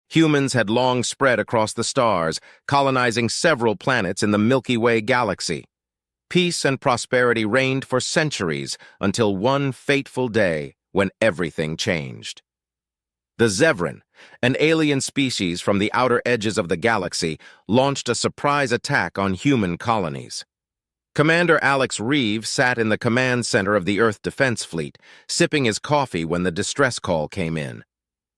Humans had long spread across the stars, colonizing several planets in the Milky Way galaxy. Peace and prosperity reigned for centuries until one fateful day when everything changed. The Zevran, an alien species from the outer edges of the galaxy, launched a surprise attack on human colonies. Commander Alex Reeve sat in the command center of the Earth Defense Fleet, sipping his coffee when the distress call came in.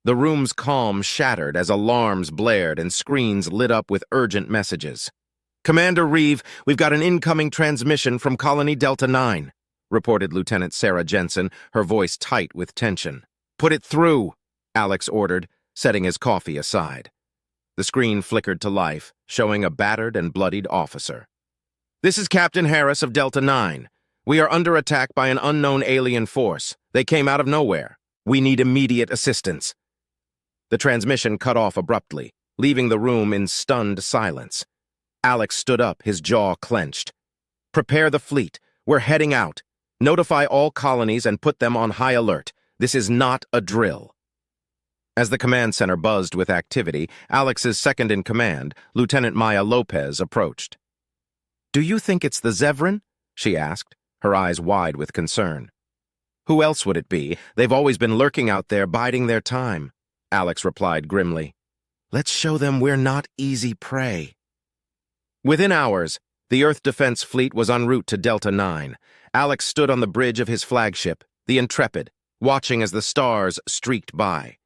The room's calm shattered as alarms blared and screens lit up with urgent messages. "Commander Reeve, we've got an incoming transmission from Colony Delta 9, reported Lieutenant Sarah Jensen, her voice tight with tension. "Put it through," Alex ordered, setting his coffee aside. The screen flickered to life, showing a battered and bloodied officer. "This is Captain Harris of Delta 9. We are under attack by an unknown alien force. They came out of nowhere. We need immediate assistance." The transmission cut off abruptly, leaving the room in stunned silence. Alex stood up, his jaw clenched. "Prepare the fleet. We're heading out. Notify all colonies and put them on high alert. This is not a drill." As the command center buzzed with activity, Alex's second-in-command, Lieutenant Maya Lopez, approached. "Do you think it's the Zevran?" she asked, her eyes wide with concern. "Who else would it be? They've always been lurking out there, biding their time," Alex replied grimly. "Let's show them we're not easy prey." Within hours, the Earth Defense Fleet was en route to Delta 9. Alex stood on the bridge of his flagship, the Intrepid, watching as the stars streaked by.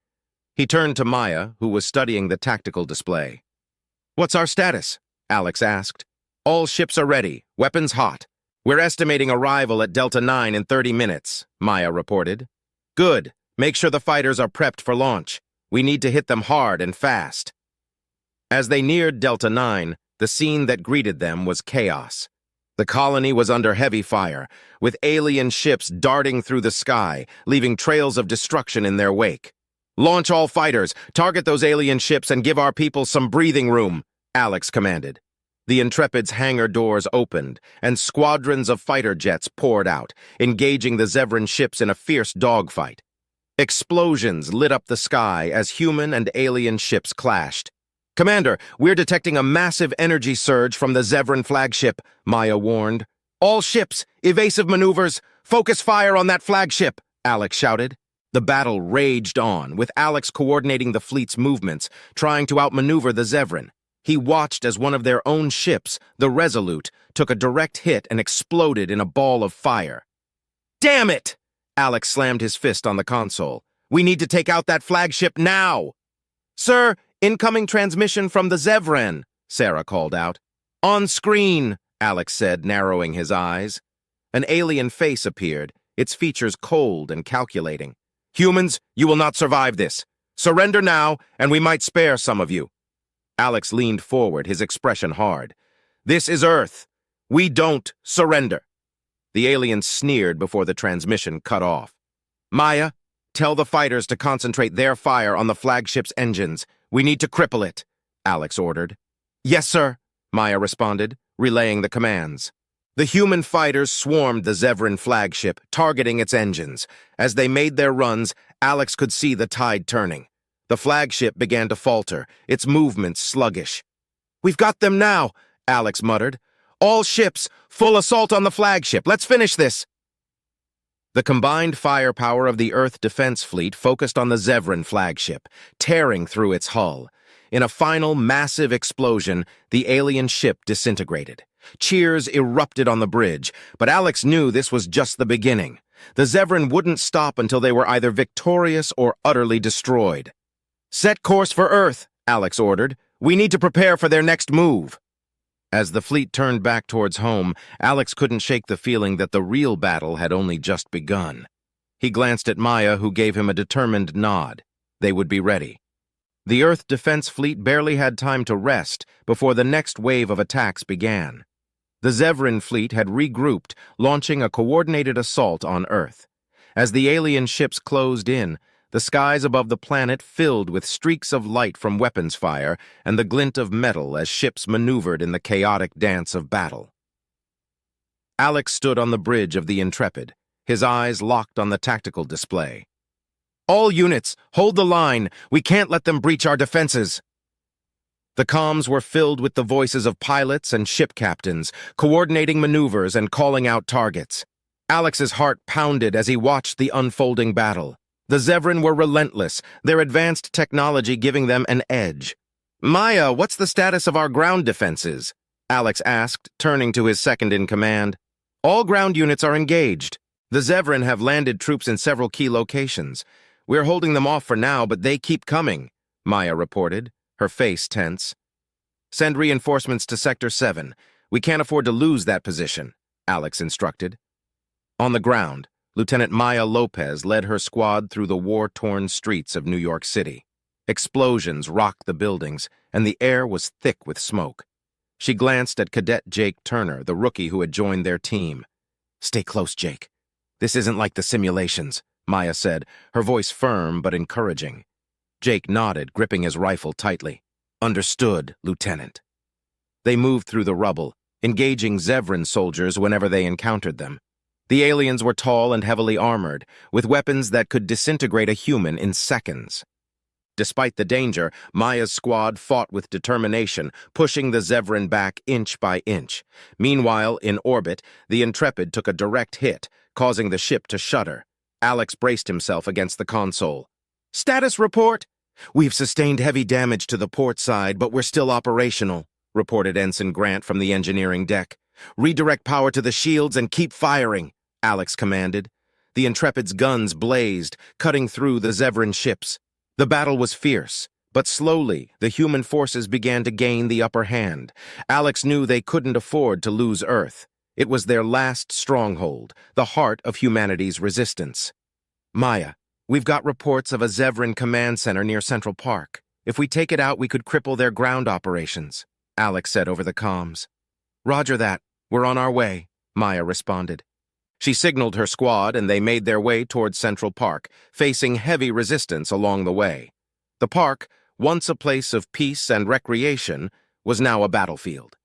He turned to Maya, who was studying the tactical display. "What's our status?" Alex asked. "All ships are ready, weapons hot. We're estimating arrival at Delta 9 in 30 minutes, Maya reported. "Good. Make sure the fighters are prepped for launch. We need to hit them hard and fast." As they neared Delta 9, the scene that greeted them was chaos. The colony was under heavy fire, with alien ships darting through the sky, leaving trails of destruction in their wake. "Launch all fighters, target those alien ships, and give our people some breathing room," Alex commanded. The Intrepid's hangar doors opened, and squadrons of fighter jets poured out, engaging the Zevran ships in a fierce dogfight. Explosions lit up the sky as human and alien ships clashed. "Commander, we're detecting a massive energy surge from the Zevran flagship," Maya warned. "All ships, evasive maneuvers, focus fire on that flagship," Alex shouted. The battle raged on, with Alex coordinating the fleet's movements, trying to outmaneuver the Zevran. He watched as one of their own ships, the Resolute, took a direct hit and exploded in a ball of fire. "Damn it!" Alex slammed his fist on the console. "We need to take out that flagship now!" "Sir, incoming transmission from the Zevran," Sarah called out. "On screen," Alex said, narrowing his eyes. An alien face appeared, its features cold and calculating. "Humans, you will not survive this. Surrender now, and we might spare some of you." Alex leaned forward, his expression hard. "This is Earth. We don't surrender." The alien sneered before the transmission cut off. "Maya, tell the fighters to concentrate their fire on the flagship's engines. We need to cripple it," Alex ordered. "Yes, sir," Maya responded, relaying the commands. The human fighters swarmed the Zevran flagship, targeting its engines. As they made their runs, Alex could see the tide turning. The flagship began to falter, its movements sluggish. "We've got them now," Alex muttered. "All ships, full assault on the flagship. Let's finish this." The combined firepower of the Earth Defense Fleet focused on the Zevran flagship, tearing through its hull. In a final massive explosion, the alien ship disintegrated. Cheers erupted on the bridge, but Alex knew this was just the beginning. The Zevran wouldn't stop until they were either victorious or utterly destroyed. "Set course for Earth," Alex ordered. "We need to prepare for their next move." As the fleet turned back towards home, Alex couldn't shake the feeling that the real battle had only just begun. He glanced at Maya, who gave him a determined nod. They would be ready. The Earth Defense Fleet barely had time to rest before the next wave of attacks began. The Zevran fleet had regrouped, launching a coordinated assault on Earth. As the alien ships closed in, the skies above the planet filled with streaks of light from weapons fire and the glint of metal as ships maneuvered in the chaotic dance of battle. Alex stood on the bridge of the Intrepid, his eyes locked on the tactical display. All units, hold the line. We can't let them breach our defenses. The comms were filled with the voices of pilots and ship captains, coordinating maneuvers and calling out targets. Alex's heart pounded as he watched the unfolding battle. The Zevran were relentless, their advanced technology giving them an edge. "Maya, what's the status of our ground defenses?" Alex asked, turning to his second-in-command. "All ground units are engaged. The Zevran have landed troops in several key locations. We're holding them off for now, but they keep coming," Maya reported, her face tense. "Send reinforcements to Sector 7. We can't afford to lose that position," Alex instructed. On the ground, Lieutenant Maya Lopez led her squad through the war-torn streets of New York City. Explosions rocked the buildings, and the air was thick with smoke. She glanced at Cadet Jake Turner, the rookie who had joined their team. "Stay close, Jake. This isn't like the simulations," Maya said, her voice firm but encouraging. Jake nodded, gripping his rifle tightly. "Understood, Lieutenant." They moved through the rubble, engaging Zevran soldiers whenever they encountered them. The aliens were tall and heavily armored, with weapons that could disintegrate a human in seconds. Despite the danger, Maya's squad fought with determination, pushing the Zevran back inch by inch. Meanwhile, in orbit, the Intrepid took a direct hit, causing the ship to shudder. Alex braced himself against the console. "Status report!" "We've sustained heavy damage to the port side, but we're still operational," reported Ensign Grant from the engineering deck. "Redirect power to the shields and keep firing," Alex commanded. The Intrepid's guns blazed, cutting through the Zevran ships. The battle was fierce, but slowly the human forces began to gain the upper hand. Alex knew they couldn't afford to lose Earth. It was their last stronghold, the heart of humanity's resistance. "Maya, we've got reports of a Zevran command center near Central Park. If we take it out, we could cripple their ground operations," Alex said over the comms. "Roger that. We're on our way," Maya responded. She signaled her squad, and they made their way toward Central Park, facing heavy resistance along the way. The park, once a place of peace and recreation, was now a battlefield.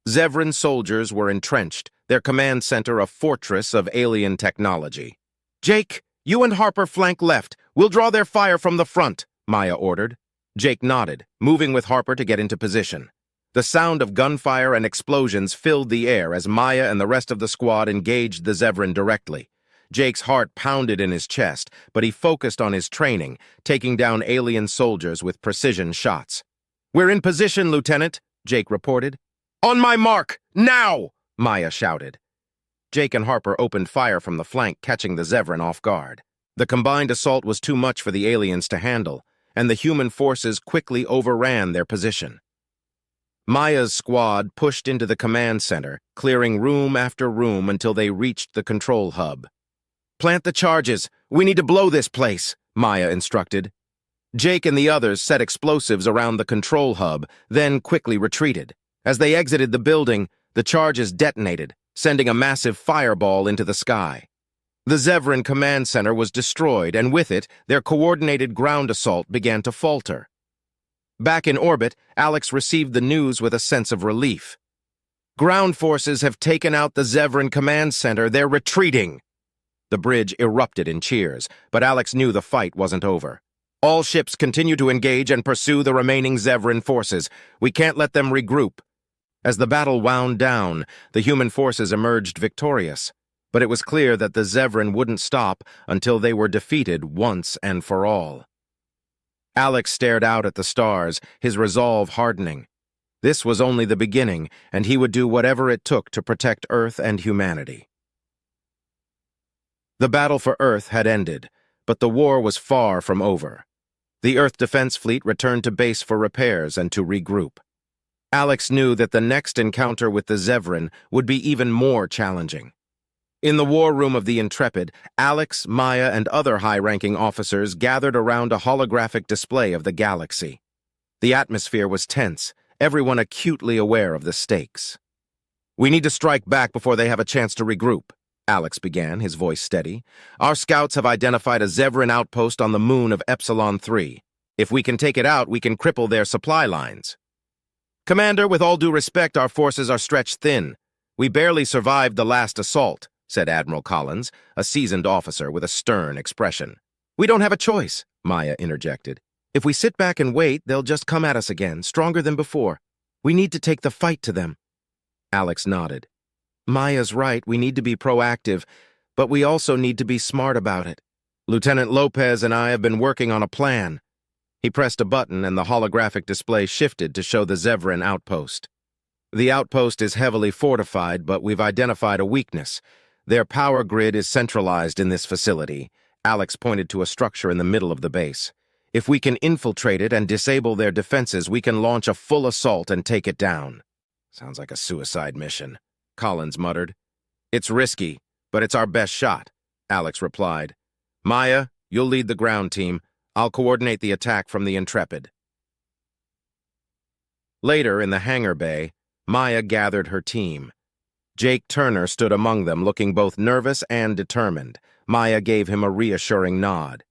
Zevran soldiers were entrenched, their command center a fortress of alien technology. "Jake, you and Harper flank left. We'll draw their fire from the front," Maya ordered. Jake nodded, moving with Harper to get into position. The sound of gunfire and explosions filled the air as Maya and the rest of the squad engaged the Zevran directly. Jake's heart pounded in his chest, but he focused on his training, taking down alien soldiers with precision shots. "We're in position, Lieutenant," Jake reported. "On my mark, now!" Maya shouted. Jake and Harper opened fire from the flank, catching the Zevran off guard. The combined assault was too much for the aliens to handle, and the human forces quickly overran their position. Maya's squad pushed into the command center, clearing room after room until they reached the control hub. "Plant the charges. We need to blow this place," Maya instructed. Jake and the others set explosives around the control hub, then quickly retreated. As they exited the building, the charges detonated, sending a massive fireball into the sky. The Zevran command center was destroyed, and with it, their coordinated ground assault began to falter. Back in orbit, Alex received the news with a sense of relief. "Ground forces have taken out the Zevran command center. They're retreating." The bridge erupted in cheers, but Alex knew the fight wasn't over. "All ships continue to engage and pursue the remaining Zevran forces. We can't let them regroup." As the battle wound down, the human forces emerged victorious, but it was clear that the Zevran wouldn't stop until they were defeated once and for all. Alex stared out at the stars, his resolve hardening. This was only the beginning, and he would do whatever it took to protect Earth and humanity. The battle for Earth had ended, but the war was far from over. The Earth Defense Fleet returned to base for repairs and to regroup. Alex knew that the next encounter with the Zevran would be even more challenging. In the war room of the Intrepid, Alex, Maya, and other high-ranking officers gathered around a holographic display of the galaxy. The atmosphere was tense, everyone acutely aware of the stakes. "We need to strike back before they have a chance to regroup," Alex began, his voice steady. "Our scouts have identified a Zevran outpost on the moon of Epsilon 3. If we can take it out, we can cripple their supply lines." "Commander, with all due respect, our forces are stretched thin. We barely survived the last assault," said Admiral Collins, a seasoned officer with a stern expression. We don't have a choice, Maya interjected. If we sit back and wait, they'll just come at us again, stronger than before. We need to take the fight to them. Alex nodded. Maya's right, we need to be proactive, but we also need to be smart about it. Lieutenant Lopez and I have been working on a plan. He pressed a button and the holographic display shifted to show the Zevran outpost. The outpost is heavily fortified, but we've identified a weakness. Their power grid is centralized in this facility. Alex pointed to a structure in the middle of the base. If we can infiltrate it and disable their defenses, we can launch a full assault and take it down. Sounds like a suicide mission, Collins muttered. It's risky, but it's our best shot, Alex replied. Maya, you'll lead the ground team. I'll coordinate the attack from the Intrepid. Later, in the hangar bay, Maya gathered her team. Jake Turner stood among them, looking both nervous and determined. Maya gave him a reassuring nod.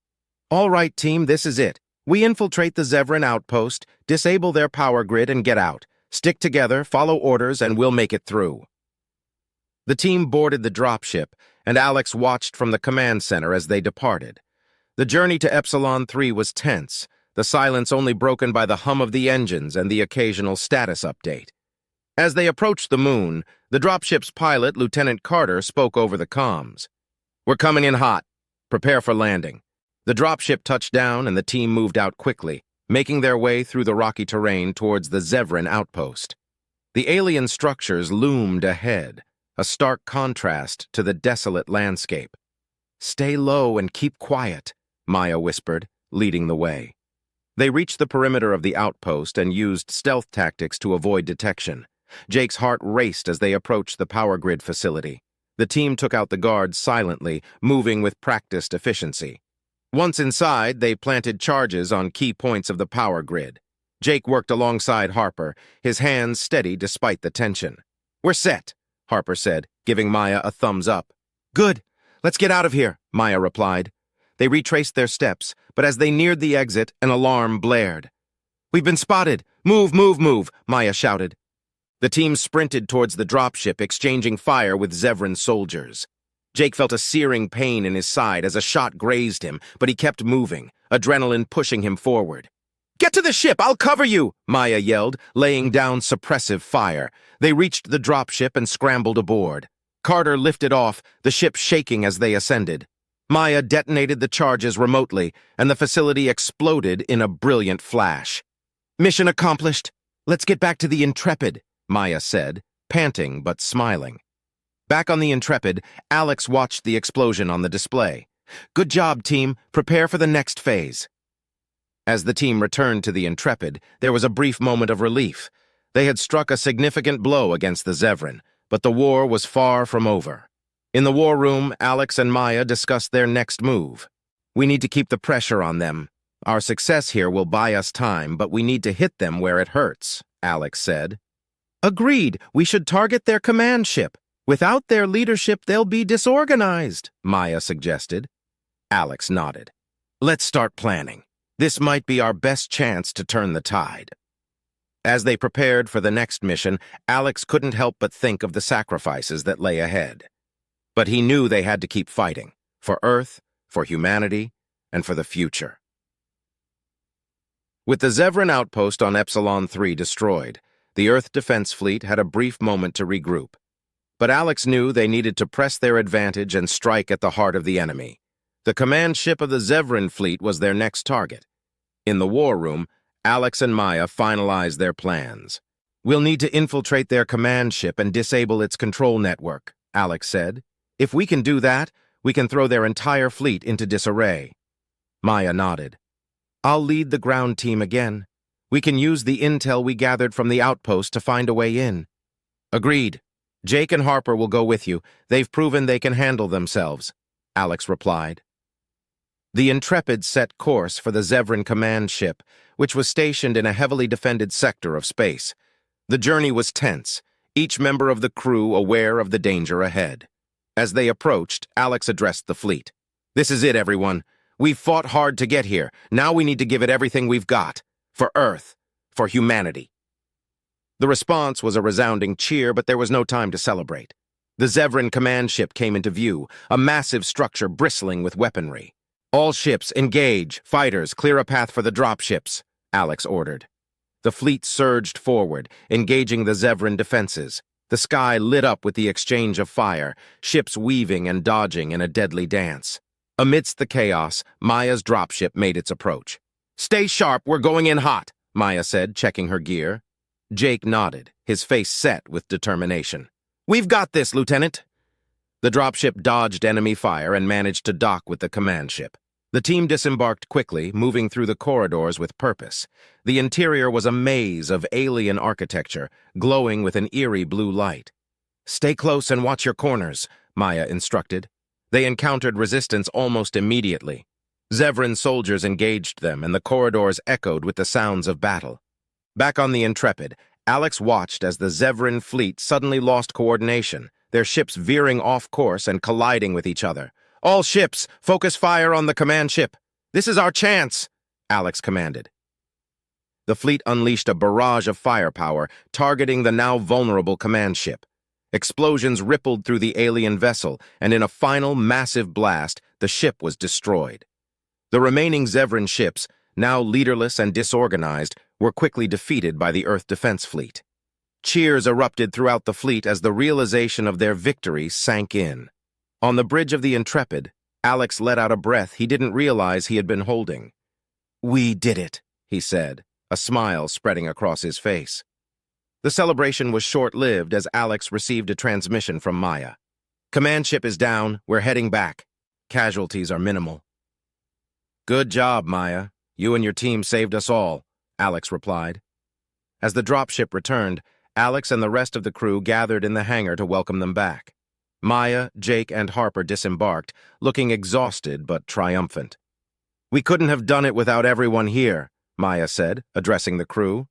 All right, team, this is it. We infiltrate the Zevran outpost, disable their power grid, and get out. Stick together, follow orders, and we'll make it through. The team boarded the dropship, and Alex watched from the command center as they departed. The journey to Epsilon 3 was tense, the silence only broken by the hum of the engines and the occasional status update. As they approached the moon, the dropship's pilot, Lieutenant Carter, spoke over the comms. We're coming in hot. Prepare for landing. The dropship touched down and the team moved out quickly, making their way through the rocky terrain towards the Zevran outpost. The alien structures loomed ahead, a stark contrast to the desolate landscape. Stay low and keep quiet, Maya whispered, leading the way. They reached the perimeter of the outpost and used stealth tactics to avoid detection. Jake's heart raced as they approached the power grid facility. The team took out the guards silently, moving with practiced efficiency. Once inside, they planted charges on key points of the power grid. Jake worked alongside Harper, his hands steady despite the tension. We're set, Harper said, giving Maya a thumbs up. Good. Let's get out of here, Maya replied. They retraced their steps, but as they neared the exit, an alarm blared. We've been spotted. Move, move, move, Maya shouted. The team sprinted towards the dropship, exchanging fire with Zevran soldiers. Jake felt a searing pain in his side as a shot grazed him, but he kept moving, adrenaline pushing him forward. Get to the ship, I'll cover you, Maya yelled, laying down suppressive fire. They reached the dropship and scrambled aboard. Carter lifted off, the ship shaking as they ascended. Maya detonated the charges remotely, and the facility exploded in a brilliant flash. Mission accomplished. Let's get back to the Intrepid, Maya said, panting but smiling. Back on the Intrepid, Alex watched the explosion on the display. Good job, team. Prepare for the next phase. As the team returned to the Intrepid, there was a brief moment of relief. They had struck a significant blow against the Zevran, but the war was far from over. In the war room, Alex and Maya discussed their next move. We need to keep the pressure on them. Our success here will buy us time, but we need to hit them where it hurts, Alex said. Agreed. We should target their command ship. Without their leadership, they'll be disorganized, Maya suggested. Alex nodded. Let's start planning. This might be our best chance to turn the tide. As they prepared for the next mission, Alex couldn't help but think of the sacrifices that lay ahead. But he knew they had to keep fighting, for Earth, for humanity, and for the future. With the Zevran outpost on Epsilon 3 destroyed, the Earth Defense Fleet had a brief moment to regroup. But Alex knew they needed to press their advantage and strike at the heart of the enemy. The command ship of the Zevran fleet was their next target. In the war room, Alex and Maya finalized their plans. We'll need to infiltrate their command ship and disable its control network, Alex said. If we can do that, we can throw their entire fleet into disarray. Maya nodded. I'll lead the ground team again. We can use the intel we gathered from the outpost to find a way in. Agreed. Jake and Harper will go with you. They've proven they can handle themselves, Alex replied. The Intrepid set course for the Zevran command ship, which was stationed in a heavily defended sector of space. The journey was tense, each member of the crew aware of the danger ahead. As they approached, Alex addressed the fleet. This is it, everyone. We've fought hard to get here. Now we need to give it everything we've got. For Earth. For humanity. The response was a resounding cheer, but there was no time to celebrate. The Zevran command ship came into view, a massive structure bristling with weaponry. All ships, engage. Fighters, clear a path for the dropships, Alex ordered. The fleet surged forward, engaging the Zevran defenses. The sky lit up with the exchange of fire, ships weaving and dodging in a deadly dance. Amidst the chaos, Maya's dropship made its approach. "Stay sharp, we're going in hot," Maya said, checking her gear. Jake nodded, his face set with determination. "We've got this, Lieutenant." The dropship dodged enemy fire and managed to dock with the command ship. The team disembarked quickly, moving through the corridors with purpose. The interior was a maze of alien architecture, glowing with an eerie blue light. "Stay close and watch your corners," Maya instructed. They encountered resistance almost immediately. Zevran soldiers engaged them, and the corridors echoed with the sounds of battle. Back on the Intrepid, Alex watched as the Zevran fleet suddenly lost coordination, their ships veering off course and colliding with each other. "All ships, focus fire on the command ship. This is our chance," Alex commanded. The fleet unleashed a barrage of firepower, targeting the now vulnerable command ship. Explosions rippled through the alien vessel, and in a final massive blast, the ship was destroyed. The remaining Zevran ships, now leaderless and disorganized, were quickly defeated by the Earth Defense Fleet. Cheers erupted throughout the fleet as the realization of their victory sank in. On the bridge of the Intrepid, Alex let out a breath he didn't realize he had been holding. "We did it," he said, a smile spreading across his face. The celebration was short-lived as Alex received a transmission from Maya. "Command ship is down. We're heading back. Casualties are minimal." "Good job, Maya. You and your team saved us all," Alex replied. As the dropship returned, Alex and the rest of the crew gathered in the hangar to welcome them back. Maya, Jake, and Harper disembarked, looking exhausted but triumphant. "We couldn't have done it without everyone here," Maya said, addressing the crew.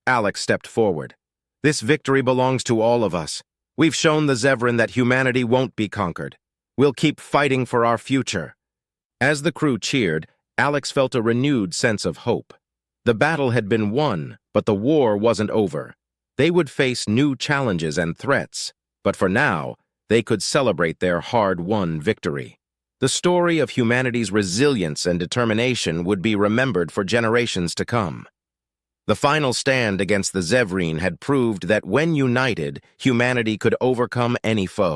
Alex stepped forward. "This victory belongs to all of us. We've shown the Zevran that humanity won't be conquered. We'll keep fighting for our future." As the crew cheered, Alex felt a renewed sense of hope. The battle had been won, but the war wasn't over. They would face new challenges and threats, but for now, they could celebrate their hard-won victory. The story of humanity's resilience and determination would be remembered for generations to come. The final stand against the Zevran had proved that when united, humanity could overcome any foe.